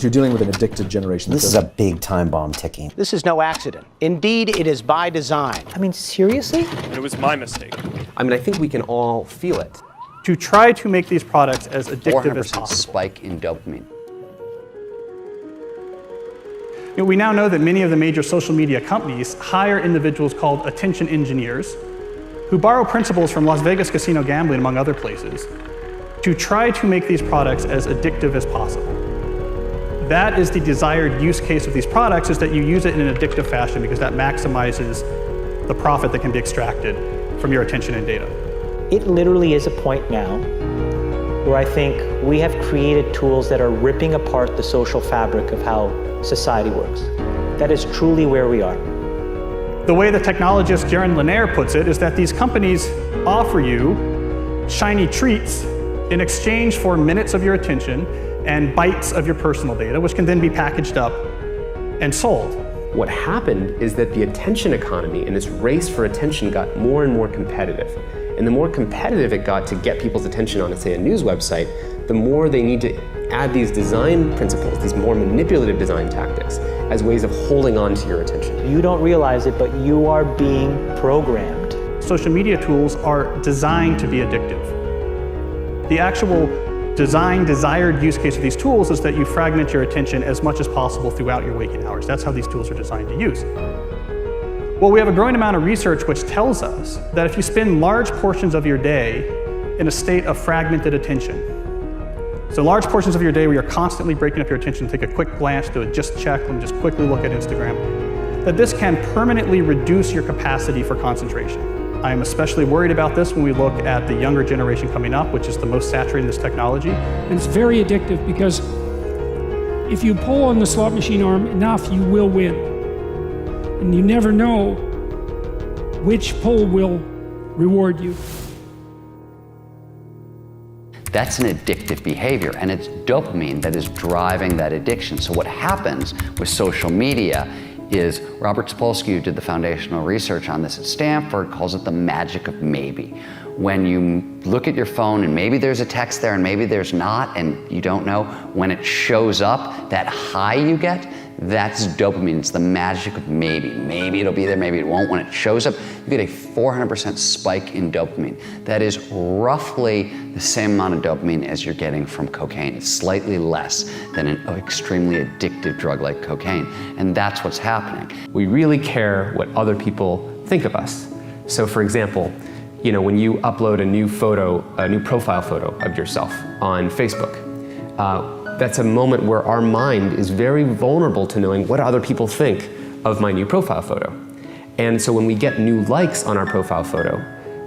you're dealing with an addicted generation. This is a big time bomb ticking. This is no accident. Indeed, it is by design. I mean, seriously? It was my mistake. I mean, I think we can all feel it. To try to make these products as addictive as 400% possible. spike in dopamine. We now know that many of the major social media companies hire individuals called attention engineers who borrow principles from Las Vegas casino gambling, among other places, to try to make these products as addictive as possible. That is the desired use case of these products, is that you use it in an addictive fashion because that maximizes the profit that can be extracted from your attention and data. It literally is a point now where I think we have created tools that are ripping apart the social fabric of how society works. That is truly where we are. The way the technologist Jaron Lanier puts it is that these companies offer you shiny treats in exchange for minutes of your attention and bytes of your personal data, which can then be packaged up and sold. What happened is that the attention economy and this race for attention got more and more competitive. And the more competitive it got to get people's attention on, say, a news website, the more they need to add these design principles, these more manipulative design tactics, as ways of holding on to your attention. You don't realize it, but you are being programmed. Social media tools are designed to be addictive. The actual desired use case of these tools is that you fragment your attention as much as possible throughout your waking hours. That's how these tools are designed to use. Well, we have a growing amount of research which tells us that if you spend large portions of your day in a state of fragmented attention, so large portions of your day where you're constantly breaking up your attention, take a quick glance, do a just check, and just quickly look at Instagram, that this can permanently reduce your capacity for concentration. I am especially worried about this when we look at the younger generation coming up, which is the most saturated in this technology. And it's very addictive because if you pull on the slot machine arm enough, you will win. And you never know which pull will reward you. That's an addictive behavior, and it's dopamine that is driving that addiction. So what happens with social media is Robert Sapolsky, who did the foundational research on this at Stanford, calls it the magic of maybe. When you look at your phone and maybe there's a text there and maybe there's not, and you don't know, when it shows up, that high you get, that's dopamine. It's the magic of maybe. Maybe it'll be there, maybe it won't. When it shows up, you get a 400% spike in dopamine. That is roughly the same amount of dopamine as you're getting from cocaine. It's slightly less than an extremely addictive drug like cocaine. And that's what's happening. We really care what other people think of us. So for example, when you upload a new photo, a new profile photo of yourself on Facebook, that's a moment where our mind is very vulnerable to knowing what other people think of my new profile photo. And so when we get new likes on our profile photo,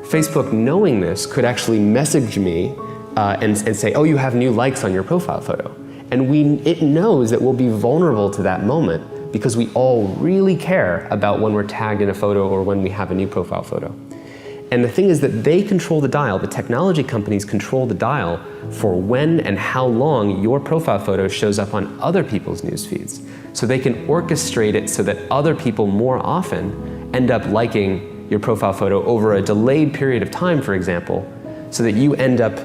Facebook, knowing this, could actually message me and say, oh, you have new likes on your profile photo. And it knows that we'll be vulnerable to that moment because we all really care about when we're tagged in a photo or when we have a new profile photo. And the thing is that they control the dial, the technology companies control the dial for when and how long your profile photo shows up on other people's news feeds. So they can orchestrate it so that other people more often end up liking your profile photo over a delayed period of time, for example, so that you end up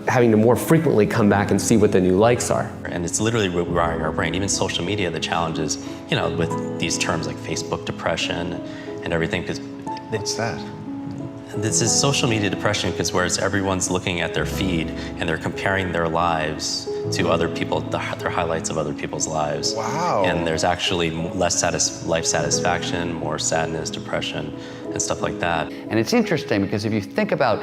having to more frequently come back and see what the new likes are. And it's literally rewiring our brain. Even social media, the challenge is, with these terms like Facebook depression and everything. What's that? This is social media depression because whereas everyone's looking at their feed and they're comparing their lives to other people, their highlights of other people's lives. Wow. And there's actually less life satisfaction, more sadness, depression, and stuff like that. And it's interesting because if you think about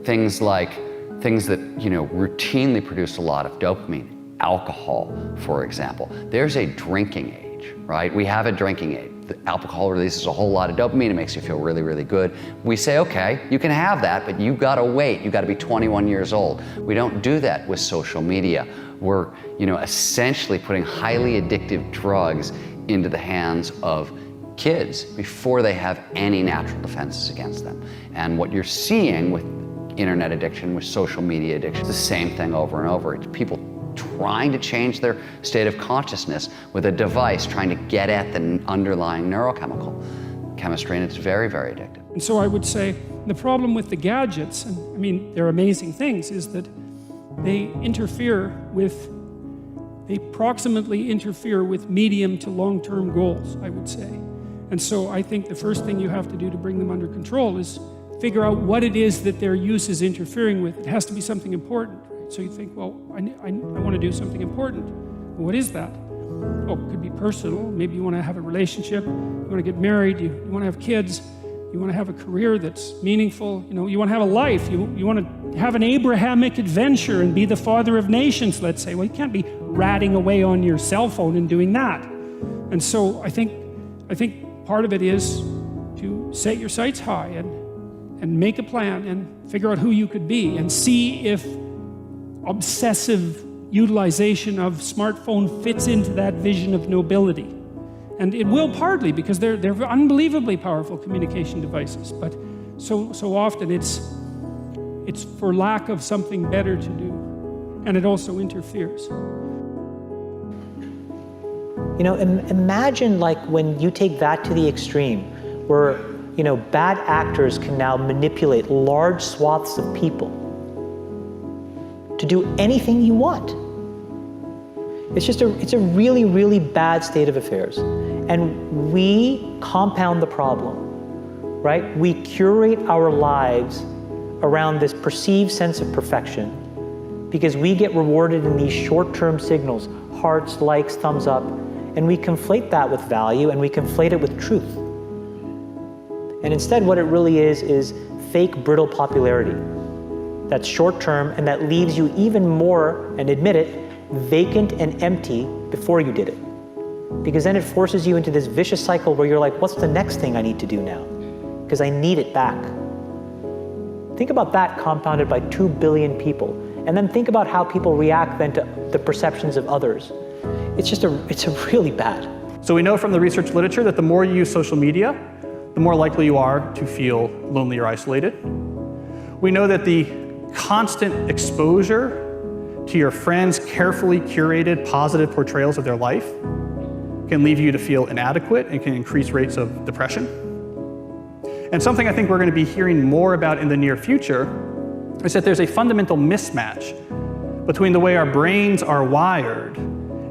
things that routinely produce a lot of dopamine, alcohol, for example, there's a drinking age, right? We have a drinking age. The alcohol releases a whole lot of dopamine. It makes you feel really, really good. We say, okay, you can have that, but you gotta wait. You gotta be 21 years old. We don't do that with social media. We're, essentially putting highly addictive drugs into the hands of kids before they have any natural defenses against them. And what you're seeing with internet addiction, with social media addiction, it's the same thing over and over. It's people trying to change their state of consciousness with a device, trying to get at the underlying neurochemical chemistry, and it's very, very addictive. And so I would say the problem with the gadgets, and they're amazing things, is that they interfere with they proximately interfere with medium to long-term goals, I would say. And so I think the first thing you have to do to bring them under control is figure out what it is that their use is interfering with. It has to be something important, right? So you think, well, I want to do something important. Well, what is that? Oh, it could be personal. Maybe you want to have a relationship, you want to get married, you want to have kids, you want to have a career that's meaningful, you want to have a life, you want to have an Abrahamic adventure and be the father of nations, let's say. Well, you can't be ratting away on your cell phone and doing that. And so I think part of it is to set your sights high and make a plan and figure out who you could be and see if obsessive utilization of smartphone fits into that vision of nobility. And it will partly, because they're unbelievably powerful communication devices, but so often it's for lack of something better to do, and it also interferes. Imagine like when you take that to the extreme, where bad actors can now manipulate large swaths of people to do anything you want. It's a really, really bad state of affairs. And we compound the problem, right? We curate our lives around this perceived sense of perfection because we get rewarded in these short-term signals, hearts, likes, thumbs up, and we conflate that with value and we conflate it with truth. And instead what it really is fake, brittle popularity that's short-term and that leaves you even more, and admit it, vacant and empty before you did it. Because then it forces you into this vicious cycle where you're like, what's the next thing I need to do now? Because I need it back. Think about that compounded by 2 billion people. And then think about how people react then to the perceptions of others. It's really bad. So we know from the research literature that the more you use social media, the more likely you are to feel lonely or isolated. We know that the constant exposure to your friends' carefully curated positive portrayals of their life can leave you to feel inadequate and can increase rates of depression. And something I think we're going to be hearing more about in the near future is that there's a fundamental mismatch between the way our brains are wired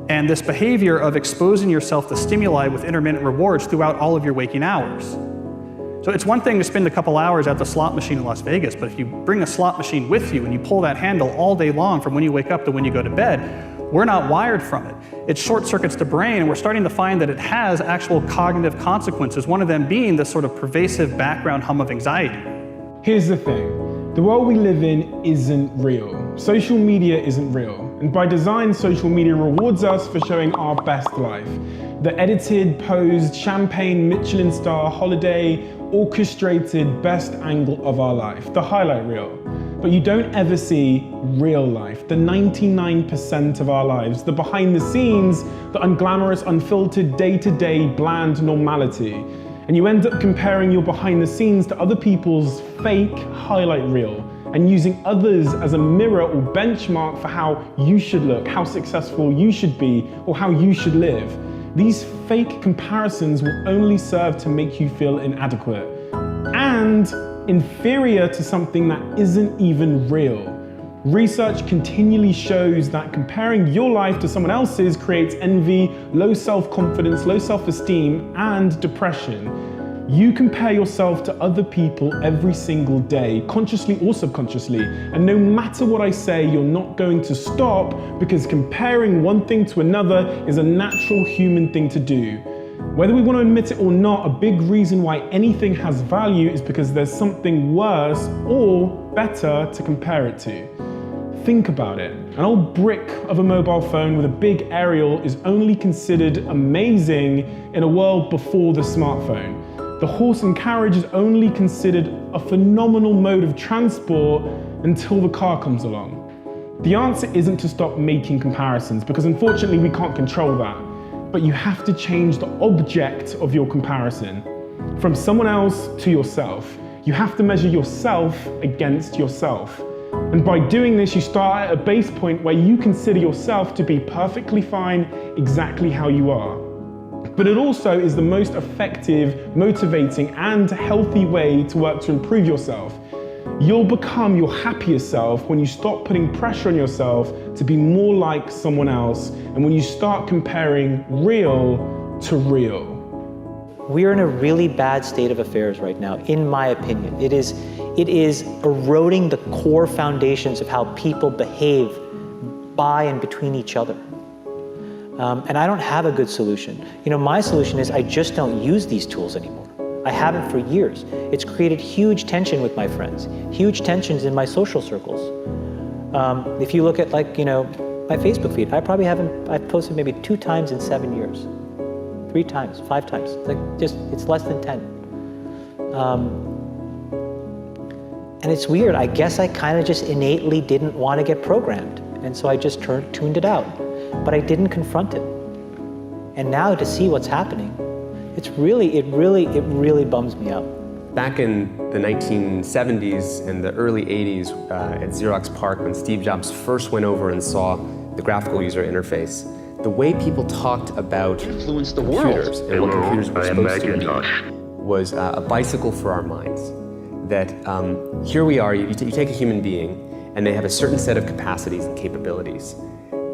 and this behavior of exposing yourself to stimuli with intermittent rewards throughout all of your waking hours. So it's one thing to spend a couple hours at the slot machine in Las Vegas, but if you bring a slot machine with you and you pull that handle all day long from when you wake up to when you go to bed, we're not wired from it. It short circuits the brain, and we're starting to find that it has actual cognitive consequences, one of them being this sort of pervasive background hum of anxiety. Here's the thing. The world we live in isn't real. Social media isn't real. And by design, social media rewards us for showing our best life. The edited, posed, champagne, Michelin star, holiday, orchestrated best angle of our life, the highlight reel. But you don't ever see real life, the 99% of our lives, the behind the scenes, the unglamorous, unfiltered, day-to-day, bland normality. And you end up comparing your behind the scenes to other people's fake highlight reel and using others as a mirror or benchmark for how you should look, how successful you should be, or how you should live. These fake comparisons will only serve to make you feel inadequate and inferior to something that isn't even real. Research continually shows that comparing your life to someone else's creates envy, low self-confidence, low self-esteem, and depression. You compare yourself to other people every single day, consciously or subconsciously, and no matter what I say, you're not going to stop because comparing one thing to another is a natural human thing to do. Whether we want to admit it or not, a big reason why anything has value is because there's something worse or better to compare it to. Think about it. An old brick of a mobile phone with a big aerial is only considered amazing in a world before the smartphone. The horse and carriage is only considered a phenomenal mode of transport until the car comes along. The answer isn't to stop making comparisons, because unfortunately we can't control that. But you have to change the object of your comparison from someone else to yourself. You have to measure yourself against yourself. And by doing this, you start at a base point where you consider yourself to be perfectly fine exactly how you are. But it also is the most effective, motivating, and healthy way to work to improve yourself. You'll become your happier self when you stop putting pressure on yourself to be more like someone else, and when you start comparing real to real. We're in a really bad state of affairs right now, in my opinion. It is eroding the core foundations of how people behave by and between each other. And I don't have a good solution. You know, my solution is I just don't use these tools anymore. I haven't for years. It's created huge tension with my friends, huge tensions in my social circles. If you look at, like, you know, my Facebook feed, I've posted maybe 2 times in 7 years. 3 times, 5 times. It's less than 10. And it's weird. I guess I kind of just innately didn't want to get programmed. And so I just tuned it out. But I didn't confront it. And now to see what's happening, it really bums me out. Back in the 1970s and the early 80s at Xerox PARC, when Steve Jobs first went over and saw the graphical user interface, the way people talked about computers and what computers were supposed to be was a bicycle for our minds. That here we are, you take a human being and they have a certain set of capacities and capabilities.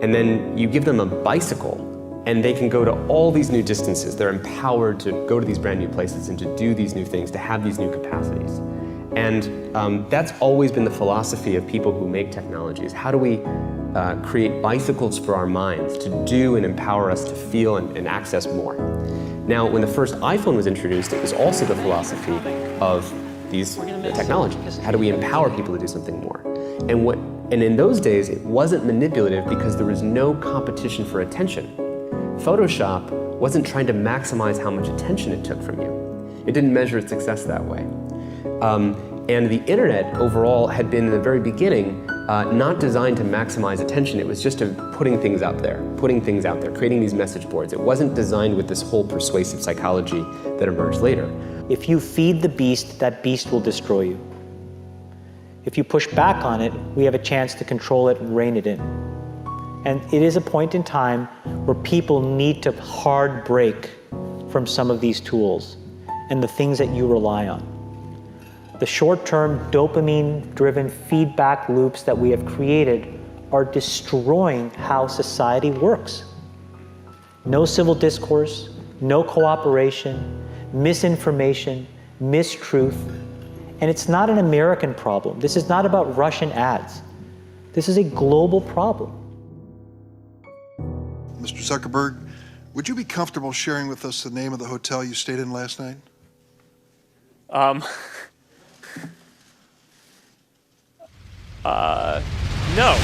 And then you give them a bicycle and they can go to all these new distances. They're empowered to go to these brand new places and to do these new things, to have these new capacities. And that's always been the philosophy of people who make technologies. How do we create bicycles for our minds to do and empower us to feel and access more? Now, when the first iPhone was introduced, it was also the philosophy of these technologies. How do we empower people to do something more? And in those days, it wasn't manipulative because there was no competition for attention. Photoshop wasn't trying to maximize how much attention it took from you. It didn't measure its success that way. And the internet overall had been in the very beginning not designed to maximize attention. It was just putting things out there, creating these message boards. It wasn't designed with this whole persuasive psychology that emerged later. If you feed the beast, that beast will destroy you. If you push back on it, we have a chance to control it and rein it in. And it is a point in time where people need to hard break from some of these tools and the things that you rely on. The short-term dopamine-driven feedback loops that we have created are destroying how society works. No civil discourse, no cooperation, misinformation, mistruth. And it's not an American problem. This is not about Russian ads. This is a global problem. Mr. Zuckerberg, would you be comfortable sharing with us the name of the hotel you stayed in last night? No.